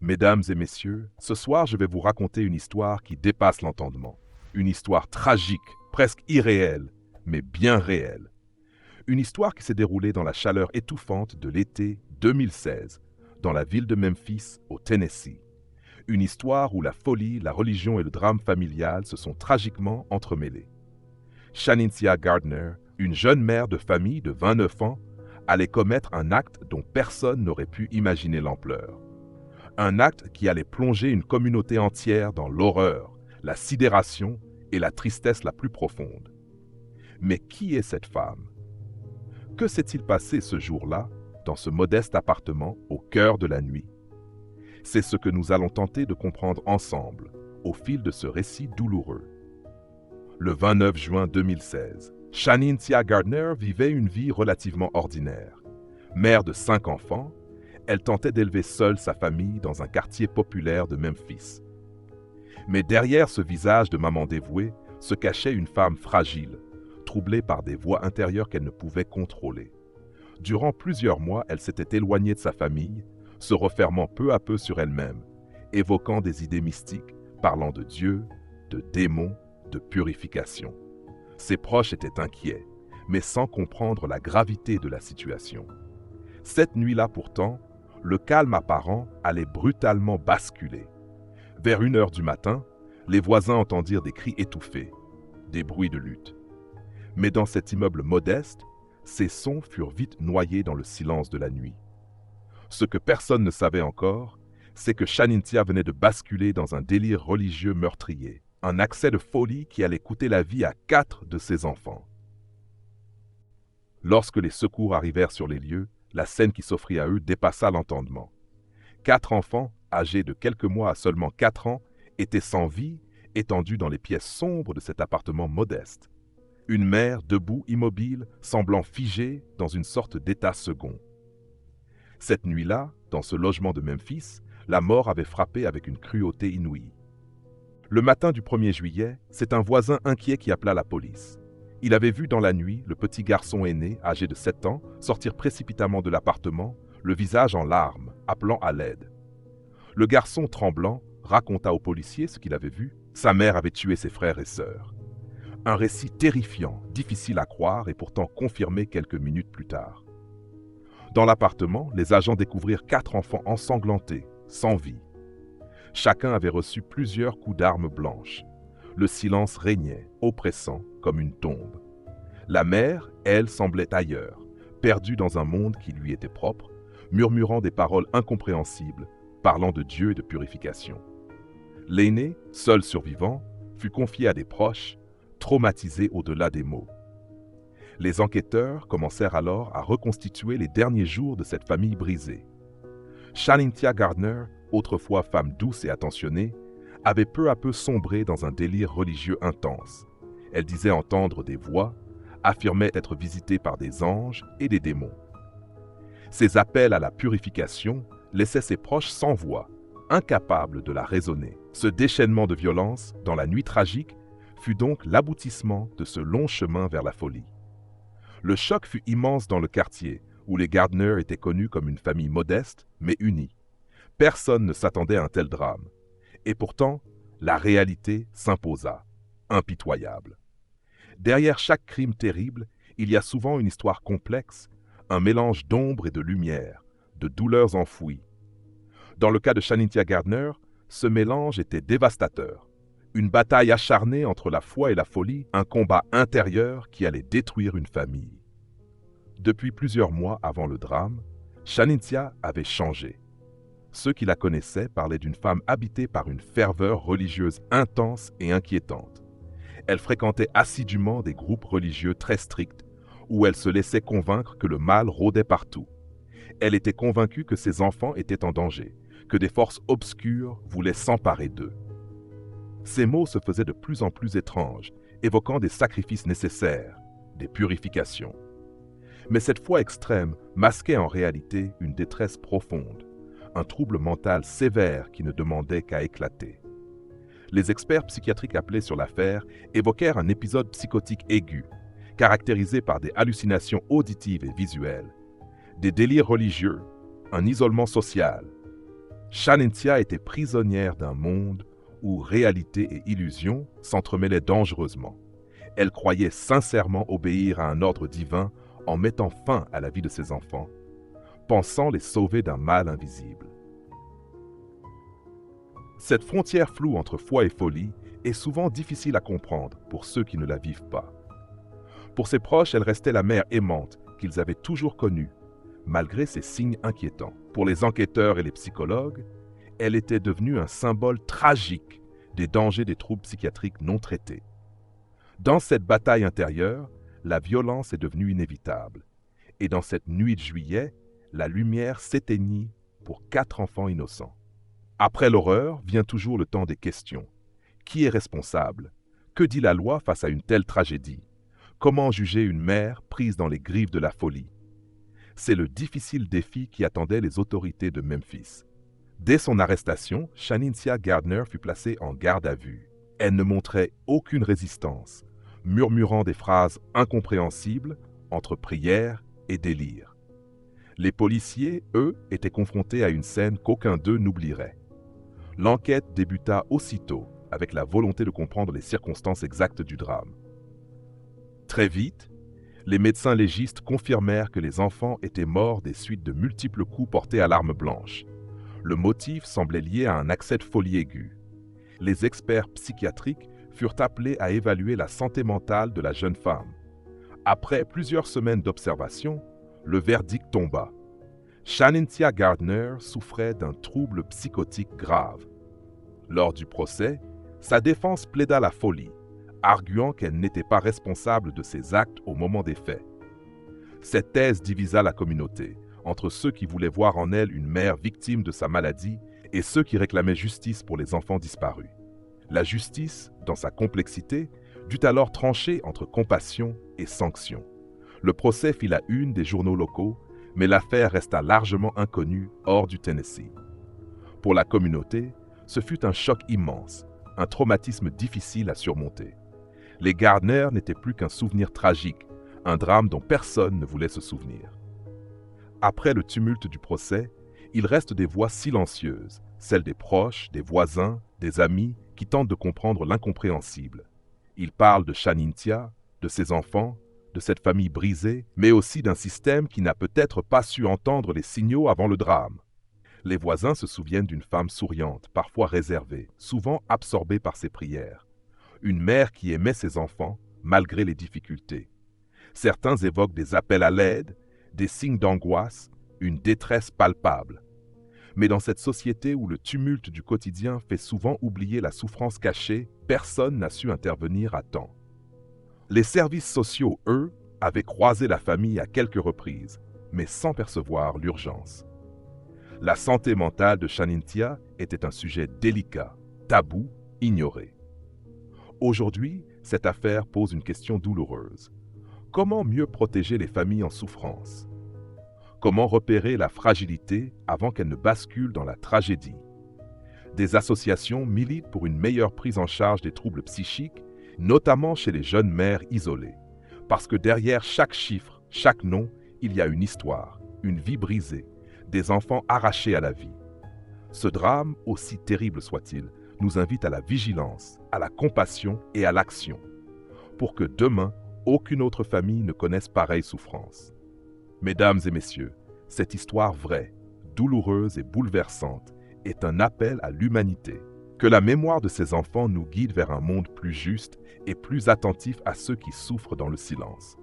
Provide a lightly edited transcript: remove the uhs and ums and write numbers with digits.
Mesdames et messieurs, ce soir je vais vous raconter une histoire qui dépasse l'entendement. Une histoire tragique, presque irréelle, mais bien réelle. Une histoire qui s'est déroulée dans la chaleur étouffante de l'été 2016, dans la ville de Memphis, au Tennessee. Une histoire où la folie, la religion et le drame familial se sont tragiquement entremêlés. Shanincia Gardner, une jeune mère de famille de 29 ans, allait commettre un acte dont personne n'aurait pu imaginer l'ampleur. Un acte qui allait plonger une communauté entière dans l'horreur, la sidération et la tristesse la plus profonde. Mais qui est cette femme? Que s'est-il passé ce jour-là, dans ce modeste appartement au cœur de la nuit? C'est ce que nous allons tenter de comprendre ensemble, au fil de ce récit douloureux. Le 29 juin 2016, Shanincia Gardner vivait une vie relativement ordinaire. Mère de 5 enfants, elle tentait d'élever seule sa famille dans un quartier populaire de Memphis. Mais derrière ce visage de maman dévouée se cachait une femme fragile, troublée par des voix intérieures qu'elle ne pouvait contrôler. Durant plusieurs mois, elle s'était éloignée de sa famille, se refermant peu à peu sur elle-même, évoquant des idées mystiques, parlant de Dieu, de démons, de purification. Ses proches étaient inquiets, mais sans comprendre la gravité de la situation. Cette nuit-là pourtant, le calme apparent allait brutalement basculer. Vers 1 heure du matin, les voisins entendirent des cris étouffés, des bruits de lutte. Mais dans cet immeuble modeste, ces sons furent vite noyés dans le silence de la nuit. Ce que personne ne savait encore, c'est que Shanincia venait de basculer dans un délire religieux meurtrier, un accès de folie qui allait coûter la vie à 4 de ses enfants. Lorsque les secours arrivèrent sur les lieux, la scène qui s'offrit à eux dépassa l'entendement. 4 enfants, âgés de quelques mois à seulement 4 ans, étaient sans vie, étendus dans les pièces sombres de cet appartement modeste. Une mère debout, immobile, semblant figée dans une sorte d'état second. Cette nuit-là, dans ce logement de Memphis, la mort avait frappé avec une cruauté inouïe. Le matin du 1er juillet, c'est un voisin inquiet qui appela la police. Il avait vu dans la nuit le petit garçon aîné, âgé de 7 ans, sortir précipitamment de l'appartement, le visage en larmes, appelant à l'aide. Le garçon, tremblant, raconta aux policiers ce qu'il avait vu. Sa mère avait tué ses frères et sœurs. Un récit terrifiant, difficile à croire et pourtant confirmé quelques minutes plus tard. Dans l'appartement, les agents découvrirent 4 enfants ensanglantés, sans vie. Chacun avait reçu plusieurs coups d'armes blanches. Le silence régnait, oppressant, comme une tombe. La mère, elle, semblait ailleurs, perdue dans un monde qui lui était propre, murmurant des paroles incompréhensibles, parlant de Dieu et de purification. L'aîné, seul survivant, fut confié à des proches, traumatisé au-delà des mots. Les enquêteurs commencèrent alors à reconstituer les derniers jours de cette famille brisée. Shanincia Gardner, autrefois femme douce et attentionnée, avait peu à peu sombré dans un délire religieux intense. Elle disait entendre des voix, affirmait être visitée par des anges et des démons. Ses appels à la purification laissaient ses proches sans voix, incapables de la raisonner. Ce déchaînement de violence, dans la nuit tragique, fut donc l'aboutissement de ce long chemin vers la folie. Le choc fut immense dans le quartier, où les Gardner étaient connus comme une famille modeste, mais unie. Personne ne s'attendait à un tel drame. Et pourtant, la réalité s'imposa, impitoyable. Derrière chaque crime terrible, il y a souvent une histoire complexe, un mélange d'ombre et de lumière, de douleurs enfouies. Dans le cas de Shanincia Gardner, ce mélange était dévastateur. Une bataille acharnée entre la foi et la folie, un combat intérieur qui allait détruire une famille. Depuis plusieurs mois avant le drame, Shanincia avait changé. Ceux qui la connaissaient parlaient d'une femme habitée par une ferveur religieuse intense et inquiétante. Elle fréquentait assidûment des groupes religieux très stricts, où elle se laissait convaincre que le mal rôdait partout. Elle était convaincue que ses enfants étaient en danger, que des forces obscures voulaient s'emparer d'eux. Ces mots se faisaient de plus en plus étranges, évoquant des sacrifices nécessaires, des purifications. Mais cette foi extrême masquait en réalité une détresse profonde, un trouble mental sévère qui ne demandait qu'à éclater. Les experts psychiatriques appelés sur l'affaire évoquèrent un épisode psychotique aigu, caractérisé par des hallucinations auditives et visuelles, des délires religieux, un isolement social. Chanintia était prisonnière d'un monde où réalité et illusion s'entremêlaient dangereusement. Elle croyait sincèrement obéir à un ordre divin en mettant fin à la vie de ses enfants, pensant les sauver d'un mal invisible. Cette frontière floue entre foi et folie est souvent difficile à comprendre pour ceux qui ne la vivent pas. Pour ses proches, elle restait la mère aimante qu'ils avaient toujours connue, malgré ses signes inquiétants. Pour les enquêteurs et les psychologues, elle était devenue un symbole tragique des dangers des troubles psychiatriques non traités. Dans cette bataille intérieure, la violence est devenue inévitable. Et dans cette nuit de juillet, la lumière s'éteignit pour 4 enfants innocents. Après l'horreur vient toujours le temps des questions. Qui est responsable? Que dit la loi face à une telle tragédie? Comment juger une mère prise dans les griffes de la folie? C'est le difficile défi qui attendait les autorités de Memphis. Dès son arrestation, Chanintia Gardner fut placée en garde à vue. Elle ne montrait aucune résistance, murmurant des phrases incompréhensibles entre prière et délire. Les policiers, eux, étaient confrontés à une scène qu'aucun d'eux n'oublierait. L'enquête débuta aussitôt avec la volonté de comprendre les circonstances exactes du drame. Très vite, les médecins légistes confirmèrent que les enfants étaient morts des suites de multiples coups portés à l'arme blanche. Le motif semblait lié à un accès de folie aiguë. Les experts psychiatriques furent appelés à évaluer la santé mentale de la jeune femme. Après plusieurs semaines d'observation, le verdict tomba. Chanintia Gardner souffrait d'un trouble psychotique grave. Lors du procès, sa défense plaida la folie, arguant qu'elle n'était pas responsable de ses actes au moment des faits. Cette thèse divisa la communauté entre ceux qui voulaient voir en elle une mère victime de sa maladie et ceux qui réclamaient justice pour les enfants disparus. La justice, dans sa complexité, dut alors trancher entre compassion et sanction. Le procès fit la une des journaux locaux, mais l'affaire resta largement inconnue hors du Tennessee. Pour la communauté, ce fut un choc immense, un traumatisme difficile à surmonter. Les Gardner n'étaient plus qu'un souvenir tragique, un drame dont personne ne voulait se souvenir. Après le tumulte du procès, il reste des voix silencieuses, celles des proches, des voisins, des amis qui tentent de comprendre l'incompréhensible. Ils parlent de Chanintia, de ses enfants, de cette famille brisée, mais aussi d'un système qui n'a peut-être pas su entendre les signaux avant le drame. Les voisins se souviennent d'une femme souriante, parfois réservée, souvent absorbée par ses prières. Une mère qui aimait ses enfants, malgré les difficultés. Certains évoquent des appels à l'aide, des signes d'angoisse, une détresse palpable. Mais dans cette société où le tumulte du quotidien fait souvent oublier la souffrance cachée, personne n'a su intervenir à temps. Les services sociaux, eux, avaient croisé la famille à quelques reprises, mais sans percevoir l'urgence. La santé mentale de Chanintia était un sujet délicat, tabou, ignoré. Aujourd'hui, cette affaire pose une question douloureuse. Comment mieux protéger les familles en souffrance? Comment repérer la fragilité avant qu'elle ne bascule dans la tragédie? Des associations militent pour une meilleure prise en charge des troubles psychiques, notamment chez les jeunes mères isolées. Parce que derrière chaque chiffre, chaque nom, il y a une histoire, une vie brisée, des enfants arrachés à la vie. Ce drame, aussi terrible soit-il, nous invite à la vigilance, à la compassion et à l'action, pour que demain, aucune autre famille ne connaisse pareille souffrance. Mesdames et messieurs, cette histoire vraie, douloureuse et bouleversante est un appel à l'humanité. Que la mémoire de ces enfants nous guide vers un monde plus juste et plus attentif à ceux qui souffrent dans le silence.